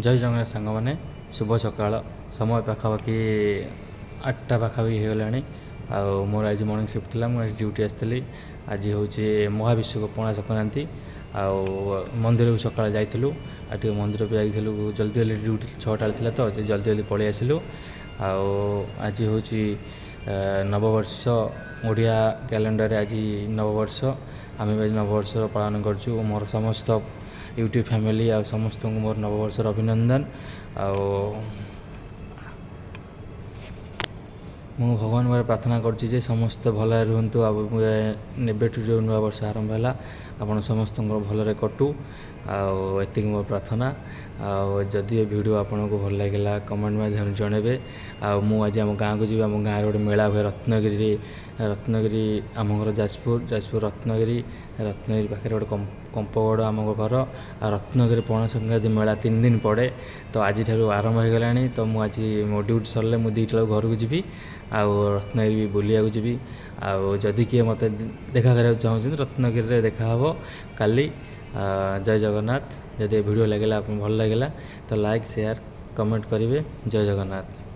ଜୟ ଜଗନ୍ନାଥ ସାଙ୍ଗମାନେ, ଶୁଭ ସକାଳ। ସମୟ ପାଖାପାଖି 8ଟା ପାଖାପାଖି ହେଇଗଲାଣି। ଆଉ ମୋର ଆଜି ମର୍ଣ୍ଣିଂ ସିଫ୍ଟ ଥିଲା, ମୁଁ ଆଜି ଡ୍ୟୁଟି ଆସିଥିଲି। ଆଜି ହେଉଛି ମହାବିଶ୍ୱକ ପଣା ସଂକ୍ରାନ୍ତି। ଆଉ ମନ୍ଦିରକୁ ସକାଳେ ଯାଇଥିଲୁ, ଆଉ ଟିକେ ମନ୍ଦିର ବି ଯାଇଥିଲୁ ଜଲ୍ଦି ଜଲ୍ଦି, ଡ୍ୟୁଟି 6ଟାରେ ଥିଲା ତ ଜଲ୍ଦି ଜଲ୍ଦି ପଳେଇ ଆସିଲୁ। ଆଉ ଆଜି ହେଉଛି ନବବର୍ଷ, ଓଡ଼ିଆ କ୍ୟାଲେଣ୍ଡରରେ ଆଜି ନବବର୍ଷ। ଆମେ ବି ଆଜି ନବବର୍ଷର ପାଳନ କରୁଛୁ। ମୋର ସମସ୍ତ ୟୁଟ୍ୟୁବ୍ ଫ୍ୟାମିଲି ଆଉ ସମସ୍ତଙ୍କୁ ମୋର ନବବର୍ଷର ଅଭିନନ୍ଦନ। ଆଉ ମୁଁ ଭଗବାନଙ୍କ ପାଖରେ ପ୍ରାର୍ଥନା କରୁଛି ଯେ ସମସ୍ତେ ଭଲରେ ରୁହନ୍ତୁ। ଆଉ ଏବେଠୁ ଯେଉଁ ନୂଆ ବର୍ଷ ଆରମ୍ଭ ହେଲା, ଆପଣ ସମସ୍ତଙ୍କର ଭଲରେ କଟୁ। ଆଉ ଏତିକି ମୋର ପ୍ରାର୍ଥନା। ଆଉ ଯଦି ଏ ଭିଡ଼ିଓ ଆପଣଙ୍କୁ ଭଲ ଲାଗିଲା କମେଣ୍ଟ ମାଧ୍ୟମରେ ଜଣାଇବେ। ଆଉ ମୁଁ ଆଜି ଆମ ଗାଁକୁ ଯିବି। ଆମ ଗାଁରେ ଗୋଟେ ମେଳା ହୁଏ ରତ୍ନଗିରି, ଆମ ଘର ଯାଜପୁର ରତ୍ନଗିରି ପାଖରେ ଗୋଟେ କମ୍ପଗଡ଼ ଆମ ଘର। ଆଉ ରତ୍ନଗିରି ପଣା ସଂକ୍ରାନ୍ତି ମେଳା 3 ଦିନ ପଡ଼େ। ତ ଆଜିଠାରୁ ଆରମ୍ଭ ହୋଇଗଲାଣି। ତ ମୁଁ ଆଜି ମୋ ଡ୍ୟୁଟି ସରିଲେ ମୁଁ 2ଟା ବେଳକୁ ଘରକୁ ଯିବି। ଆଉ ରତ୍ନଗିରି ବି ବୁଲିବାକୁ ଯିବି। ଆଉ ଯଦି କିଏ ମୋତେ ଦେଖା କରିବାକୁ ଚାହୁଁଛନ୍ତି, ରତ୍ନଗିରିରେ ଦେଖାହେବ କାଲି। ଜୟ ଜଗନ୍ନାଥ। ଯଦି ଏ ଭିଡ଼ିଓ ଲାଗିଲା, ଆପଣଙ୍କୁ ଭଲ ଲାଗିଲା ତ ଲାଇକ୍, ସେୟାର, କମେଣ୍ଟ କରିବେ। ଜୟ ଜଗନ୍ନାଥ।